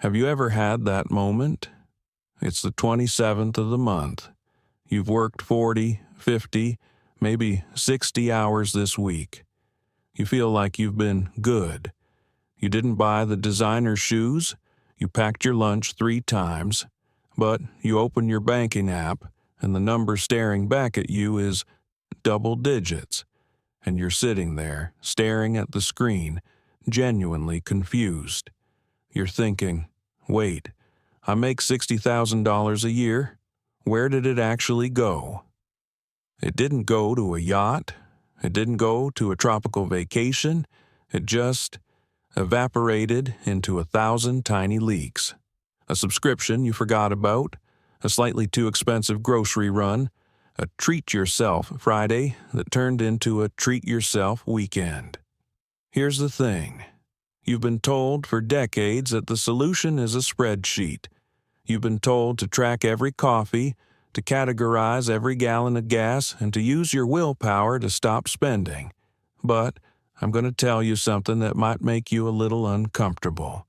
Have you ever had that moment? It's the 27th of the month. You've worked 40, 50, maybe 60 hours this week. You feel like you've been good. You didn't buy the designer shoes. You packed your lunch 3 times. But you open your banking app, and the number staring back at you is double digits. And you're sitting there, staring at the screen, genuinely confused. You're thinking, wait, I make $60,000 a year? Where did it actually go? It didn't go to a yacht. It didn't go to a tropical vacation. It just evaporated into 1,000 tiny leaks. A subscription you forgot about, a slightly too expensive grocery run, a treat-yourself Friday that turned into a treat-yourself weekend. Here's the thing. You've been told for decades that the solution is a spreadsheet. You've been told to track every coffee, to categorize every gallon of gas, and to use your willpower to stop spending. But I'm going to tell you something that might make you a little uncomfortable.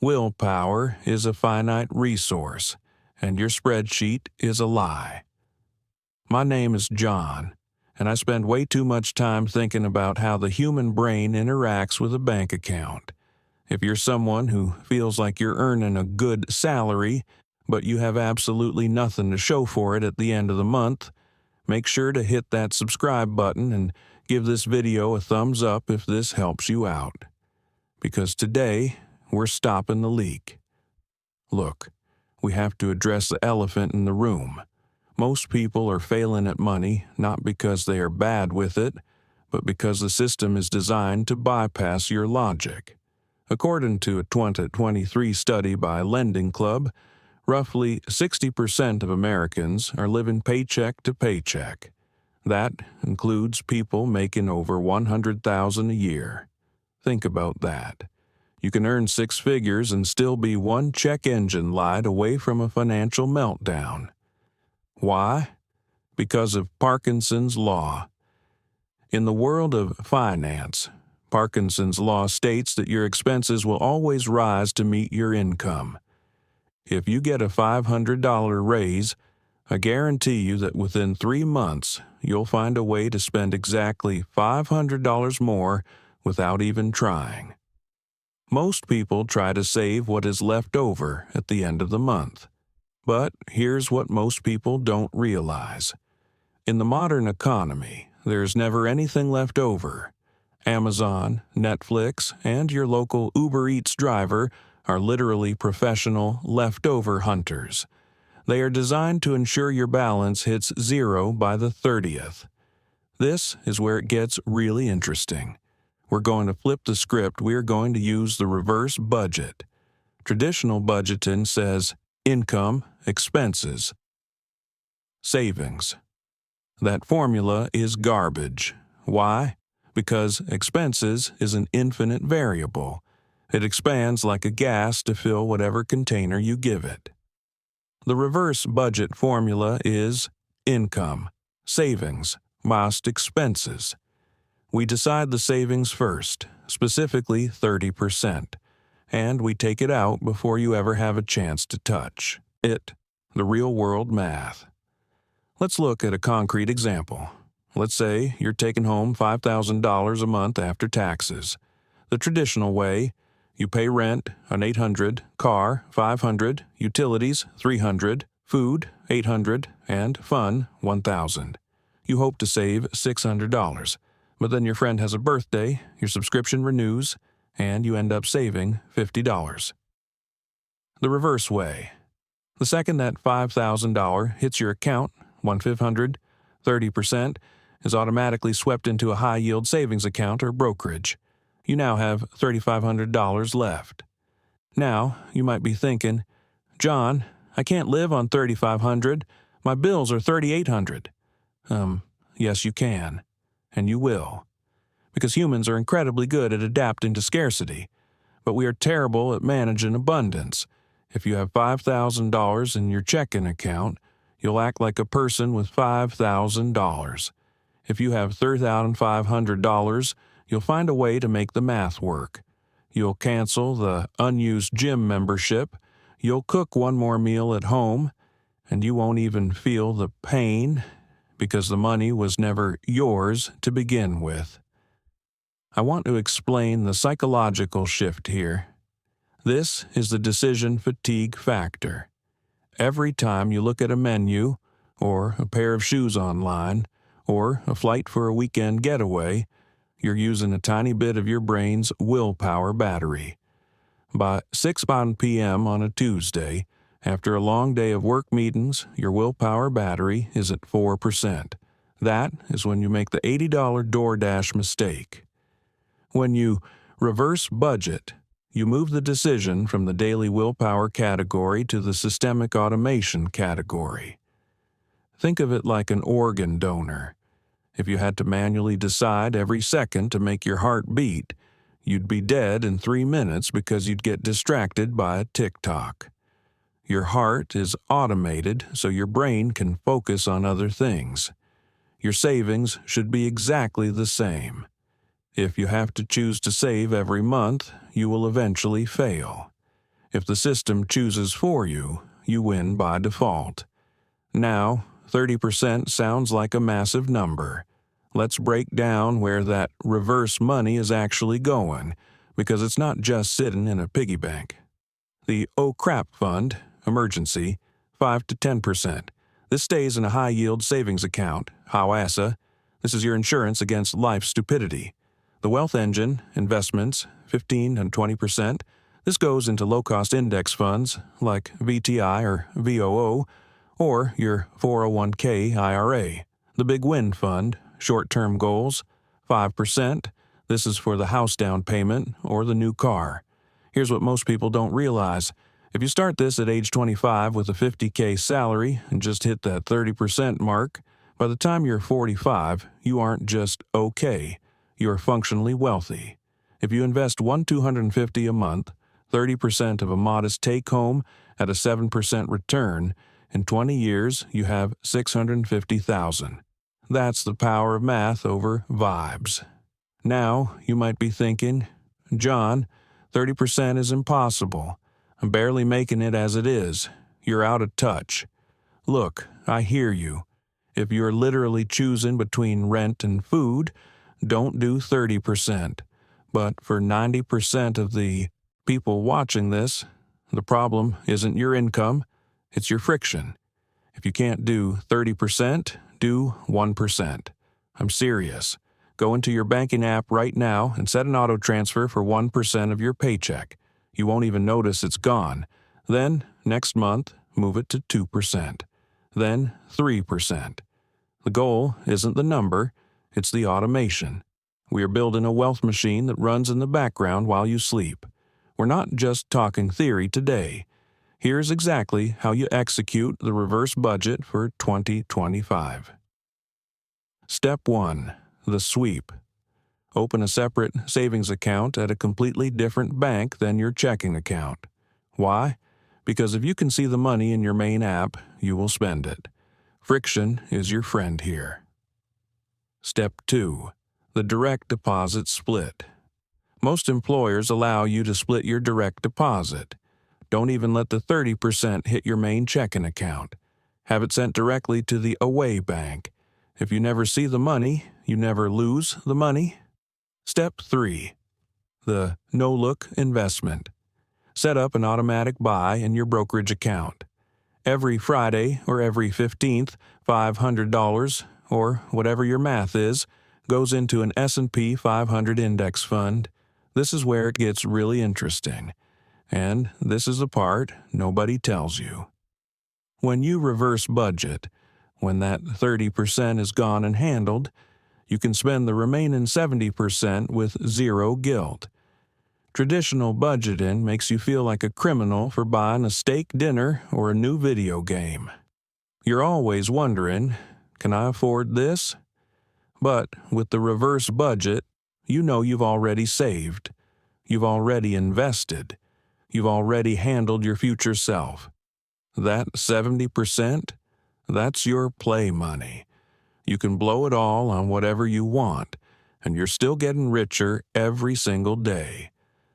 Willpower is a finite resource, and your spreadsheet is a lie. My name is John, and I spend way too much time thinking about how the human brain interacts with a bank account. If you're someone who feels like you're earning a good salary, but you have absolutely nothing to show for it at the end of the month, make sure to hit that subscribe button and give this video a thumbs up if this helps you out. Because today, we're stopping the leak. Look, we have to address the elephant in the room. Most people are failing at money not because they are bad with it, but because the system is designed to bypass your logic. According to a 2023 study by Lending Club, roughly 60% of Americans are living paycheck to paycheck. That includes people making over $100,000 a year. Think about that. You can earn 6 figures and still be one check engine light away from a financial meltdown. Why? Because of Parkinson's law. In the world of finance, Parkinson's law states that your expenses will always rise to meet your income. If you get a $500 raise, I guarantee you that within 3 months, you'll find a way to spend exactly $500 more without even trying. Most people try to save what is left over at the end of the month. But here's what most people don't realize. In the modern economy, there's never anything left over. Amazon, Netflix, and your local Uber Eats driver are literally professional leftover hunters. They are designed to ensure your balance hits 0 by the 30th. This is where it gets really interesting. We're going to flip the script. We are going to use the reverse budget. Traditional budgeting says income, expenses, savings. That formula is garbage. Why? Because expenses is an infinite variable. It expands like a gas to fill whatever container you give it. The reverse budget formula is income, savings, minus expenses. We decide the savings first, specifically 30%, and we take it out before you ever have a chance to touch it, the real-world math. Let's look at a concrete example. Let's say you're taking home $5,000 a month after taxes. The traditional way, you pay rent, an $800, car, $500, utilities, $300, food, $800, and fun, $1,000. You hope to save $600, but then your friend has a birthday, your subscription renews, and you end up saving $50. The reverse way. The second that $5,000 hits your account, $1,500, 30%, is automatically swept into a high-yield savings account or brokerage. You now have $3,500 left. Now, you might be thinking, John, I can't live on $3,500. My bills are $3,800. Yes, you can. And you will. Because humans are incredibly good at adapting to scarcity. But we are terrible at managing abundance. If you have $5,000 in your checking account, you'll act like a person with $5,000. If you have $3,500, you'll find a way to make the math work. You'll cancel the unused gym membership. You'll cook one more meal at home, and you won't even feel the pain because the money was never yours to begin with. I want to explain the psychological shift here. This is the decision fatigue factor. Every time you look at a menu, or a pair of shoes online, or a flight for a weekend getaway, you're using a tiny bit of your brain's willpower battery. By 6 p.m. on a Tuesday, after a long day of work meetings, your willpower battery is at 4%. That is when you make the $80 DoorDash mistake. When you reverse budget, you move the decision from the daily willpower category to the systemic automation category. Think of it like an organ donor. If you had to manually decide every second to make your heart beat, you'd be dead in 3 minutes because you'd get distracted by a TikTok. Your heart is automated so your brain can focus on other things. Your savings should be exactly the same. If you have to choose to save every month, you will eventually fail. If the system chooses for you, you win by default. Now, 30% sounds like a massive number. Let's break down where that reverse money is actually going, because it's not just sitting in a piggy bank. The oh crap fund, emergency, 5 to 10%. This stays in a high-yield savings account, HOASA. This is your insurance against life's stupidity. The wealth engine, investments, 15 and 20%. This goes into low-cost index funds like VTI or VOO, or your 401k IRA. The big win fund, short-term goals, 5%. This is for the house down payment or the new car. Here's what most people don't realize. If you start this at age 25 with a $50K salary and just hit that 30% mark, by the time you're 45, you aren't just okay. You're functionally wealthy. If you invest $250 a month, 30% of a modest take-home at a 7% return, in 20 years you have $650,000. That's the power of math over vibes. Now you might be thinking, John, 30% is impossible. I'm barely making it as it is. You're out of touch. Look, I hear you. If you're literally choosing between rent and food, don't do 30%. But for 90% of the people watching this, the problem isn't your income, it's your friction. If you can't do 30%, do 1%. I'm serious. Go into your banking app right now and set an auto transfer for 1% of your paycheck. You won't even notice it's gone. Then, next month, move it to 2%. Then, 3%. The goal isn't the number, it's the automation. We are building a wealth machine that runs in the background while you sleep. We're not just talking theory today. Here's exactly how you execute the reverse budget for 2025. Step 1. The sweep. Open a separate savings account at a completely different bank than your checking account. Why? Because if you can see the money in your main app, you will spend it. Friction is your friend here. Step 2. The direct deposit split. Most employers allow you to split your direct deposit. Don't even let the 30% hit your main checking account. Have it sent directly to the away bank. If you never see the money, you never lose the money. Step 3. The no-look investment. Set up an automatic buy in your brokerage account. Every Friday or every 15th, $500, or whatever your math is, goes into an S&P 500 index fund. This is where it gets really interesting. And this is the part nobody tells you. When you reverse budget, when that 30% is gone and handled, you can spend the remaining 70% with zero guilt. Traditional budgeting makes you feel like a criminal for buying a steak dinner or a new video game. You're always wondering, can I afford this? But with the reverse budget, you know you've already saved. You've already invested. You've already handled your future self. That 70%, that's your play money. You can blow it all on whatever you want, and you're still getting richer every single day.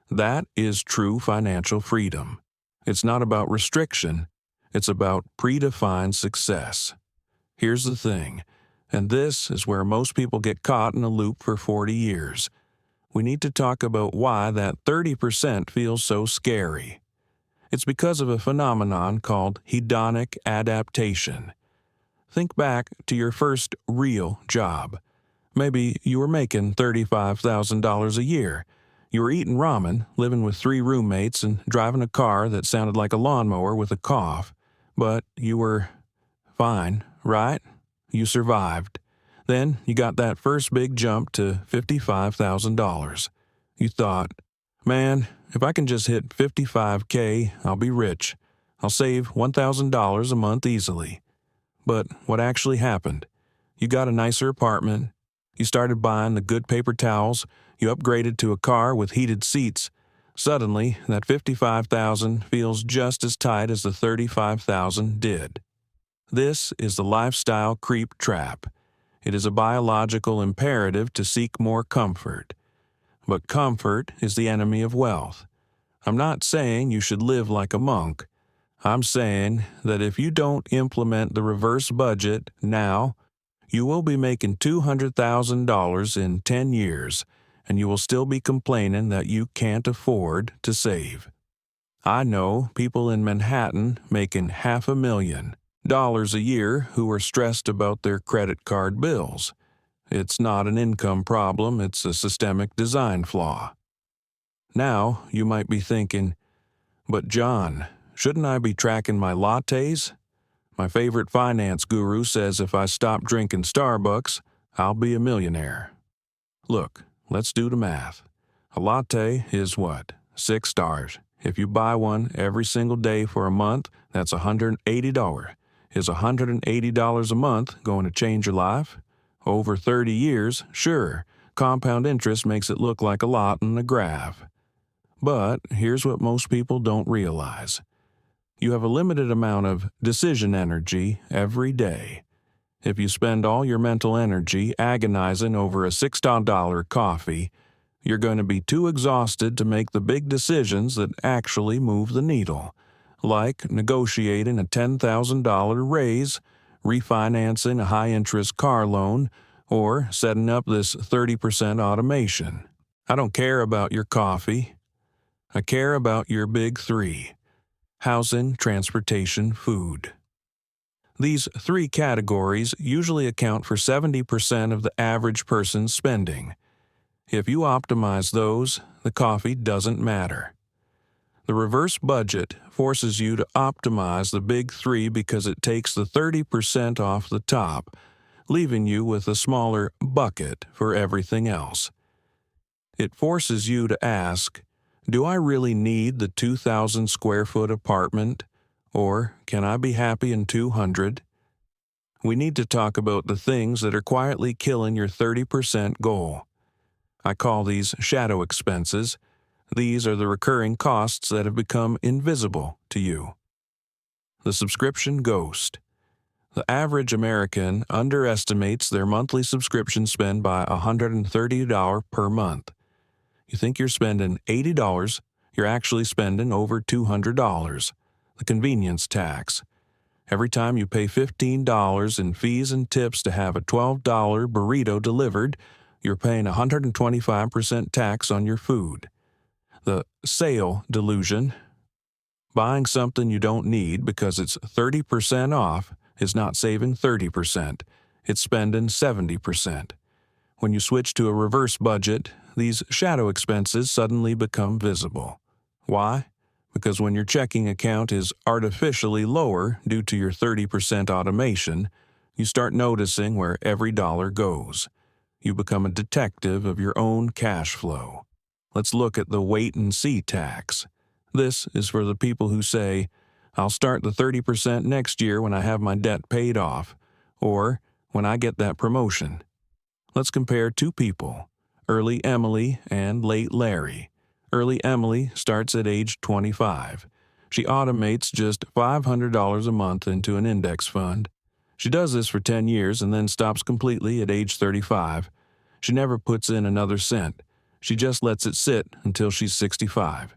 That is true financial freedom. It's not about restriction, it's about predefined success. Here's the thing, and this is where most people get caught in a loop for 40 years. We need to talk about why that 30% feels so scary. It's because of a phenomenon called hedonic adaptation. Think back to your first real job. Maybe you were making $35,000 a year. You were eating ramen, living with 3 roommates, and driving a car that sounded like a lawnmower with a cough. But you were fine, right? You survived. Then you got that first big jump to $55,000. You thought, man, if I can just hit $55K, I'll be rich. I'll save $1,000 a month easily. But what actually happened? You got a nicer apartment. You started buying the good paper towels. You upgraded to a car with heated seats. Suddenly, that $55,000 feels just as tight as the $35,000 did. This is the lifestyle creep trap. It is a biological imperative to seek more comfort. But comfort is the enemy of wealth. I'm not saying you should live like a monk. I'm saying that if you don't implement the reverse budget now, you will be making $200,000 in 10 years, and you will still be complaining that you can't afford to save. I know people in Manhattan making $500,000 a year who are stressed about their credit card bills. It's not an income problem, it's a systemic design flaw. Now, you might be thinking, but John, shouldn't I be tracking my lattes? My favorite finance guru says if I stop drinking Starbucks, I'll be a millionaire. Look, let's do the math. A latte is what? $6. If you buy one every single day for a month, that's $180. Is $180 a month going to change your life? Over 30 years, sure, compound interest makes it look like a lot in the graph. But here's what most people don't realize. You have a limited amount of decision energy every day. If you spend all your mental energy agonizing over a $6 coffee, you're going to be too exhausted to make the big decisions that actually move the needle, like negotiating a $10,000 raise, refinancing a high-interest car loan, or setting up this 30% automation. I don't care about your coffee. I care about your big 3. Housing, transportation, food. These 3 categories usually account for 70% of the average person's spending. If you optimize those, the coffee doesn't matter. The reverse budget forces you to optimize the big 3 because it takes the 30% off the top, leaving you with a smaller bucket for everything else. It forces you to ask, do I really need the 2,000 square foot apartment, or can I be happy in 200? We need to talk about the things that are quietly killing your 30% goal. I call these shadow expenses. These are the recurring costs that have become invisible to you. The subscription ghost. The average American underestimates their monthly subscription spend by $130 per month. You think you're spending $80, you're actually spending over $200. The convenience tax. Every time you pay $15 in fees and tips to have a $12 burrito delivered, you're paying 125% tax on your food. The sale delusion. Buying something you don't need because it's 30% off is not saving 30%, it's spending 70%. When you switch to a reverse budget, these shadow expenses suddenly become visible. Why? Because when your checking account is artificially lower due to your 30% automation, you start noticing where every dollar goes. You become a detective of your own cash flow. Let's look at the wait-and-see tax. This is for the people who say, I'll start the 30% next year when I have my debt paid off, or when I get that promotion. Let's compare 2 people, early Emily and late Larry. Early Emily starts at age 25. She automates just $500 a month into an index fund. She does this for 10 years and then stops completely at age 35. She never puts in another cent. She just lets it sit until she's 65.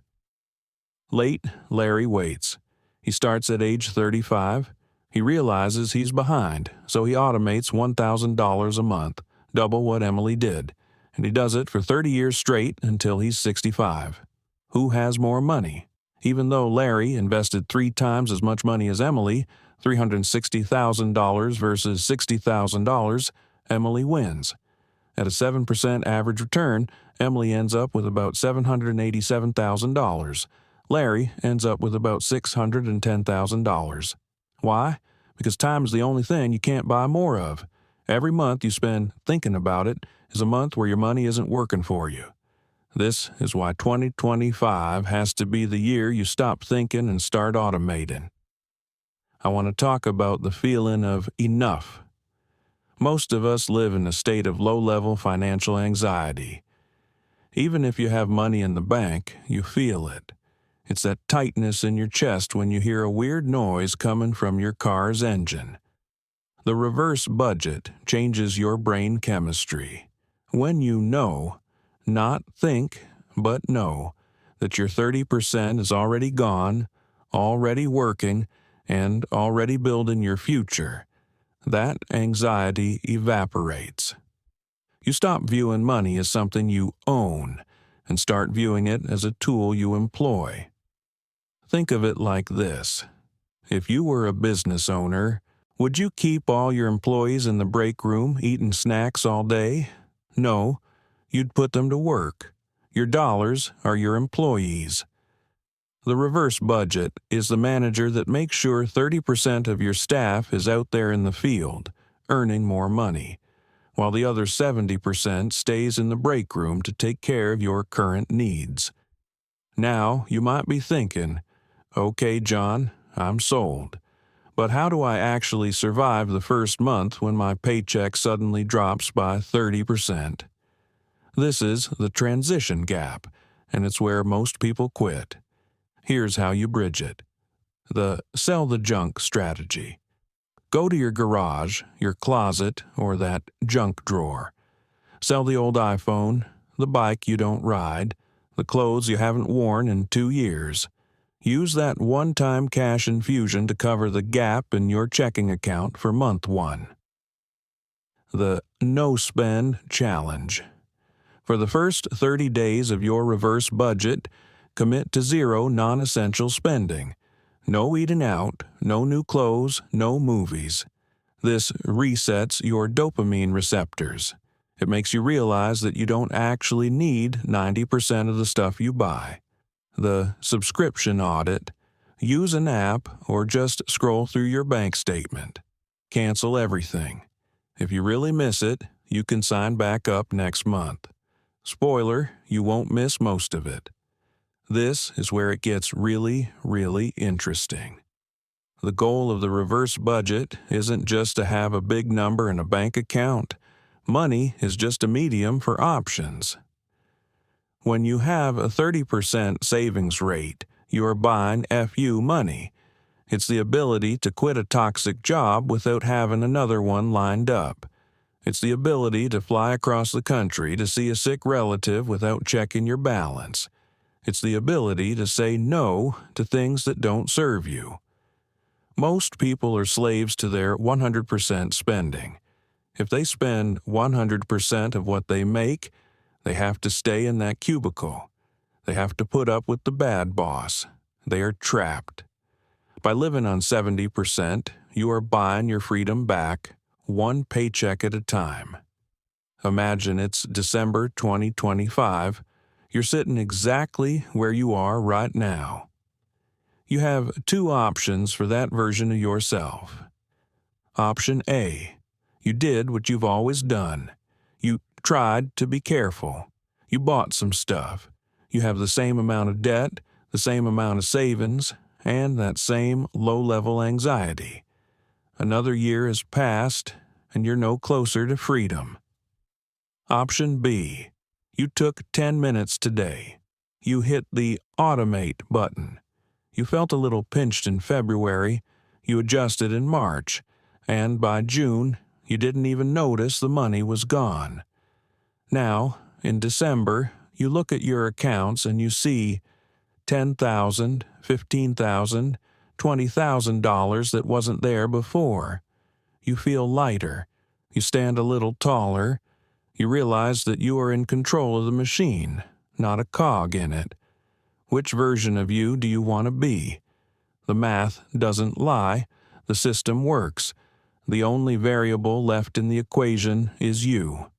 Late, Larry waits. He starts at age 35. He realizes he's behind, so he automates $1,000 a month, double what Emily did, and he does it for 30 years straight until he's 65. Who has more money? Even though Larry invested 3 times as much money as Emily, $360,000 versus $60,000, Emily wins. At a 7% average return, Emily ends up with about $787,000. Larry ends up with about $610,000. Why? Because time is the only thing you can't buy more of. Every month you spend thinking about it is a month where your money isn't working for you. This is why 2025 has to be the year you stop thinking and start automating. I want to talk about the feeling of enough. Most of us live in a state of low-level financial anxiety. Even if you have money in the bank, you feel it. It's that tightness in your chest when you hear a weird noise coming from your car's engine. The reverse budget changes your brain chemistry. When you know, not think, but know, that your 30% is already gone, already working, and already building your future, that anxiety evaporates. You stop viewing money as something you own and start viewing it as a tool you employ. Think of it like this. If you were a business owner, would you keep all your employees in the break room eating snacks all day? No, you'd put them to work. Your dollars are your employees. The reverse budget is the manager that makes sure 30% of your staff is out there in the field, earning more money, while the other 70% stays in the break room to take care of your current needs. Now, you might be thinking, okay, John, I'm sold. But how do I actually survive the first month when my paycheck suddenly drops by 30%? This is the transition gap, and it's where most people quit. Here's how you bridge it. The sell the junk strategy. Go to your garage, your closet, or that junk drawer. Sell the old iPhone, the bike you don't ride, the clothes you haven't worn in 2 years. Use that one-time cash infusion to cover the gap in your checking account for month 1. The no-spend challenge. For the first 30 days of your reverse budget, commit to 0 non-essential spending. No eating out, no new clothes, no movies. This resets your dopamine receptors. It makes you realize that you don't actually need 90% of the stuff you buy. The subscription audit. Use an app or just scroll through your bank statement. Cancel everything. If you really miss it, you can sign back up next month. Spoiler, you won't miss most of it. This is where it gets really, really interesting. The goal of the reverse budget isn't just to have a big number in a bank account. Money is just a medium for options. When you have a 30% savings rate, you are buying FU money. It's the ability to quit a toxic job without having another one lined up. It's the ability to fly across the country to see a sick relative without checking your balance. It's the ability to say no to things that don't serve you. Most people are slaves to their 100% spending. If they spend 100% of what they make, they have to stay in that cubicle. They have to put up with the bad boss. They are trapped. By living on 70%, you are buying your freedom back, one paycheck at a time. Imagine it's December 2025. You're sitting exactly where you are right now. You have 2 options for that version of yourself. Option A. You did what you've always done. You tried to be careful. You bought some stuff. You have the same amount of debt, the same amount of savings, and that same low-level anxiety. Another year has passed, and you're no closer to freedom. Option B. You took 10 minutes today. You hit the automate button. You felt a little pinched in February. You adjusted in March, and by June, you didn't even notice the money was gone. Now, in December, You look at your accounts and you see $10,000, $15,000, $20,000 that wasn't there before. You feel lighter. You stand a little taller. You realize that you are in control of the machine, not a cog in it. Which version of you do you want to be? The math doesn't lie. The system works. The only variable left in the equation is you.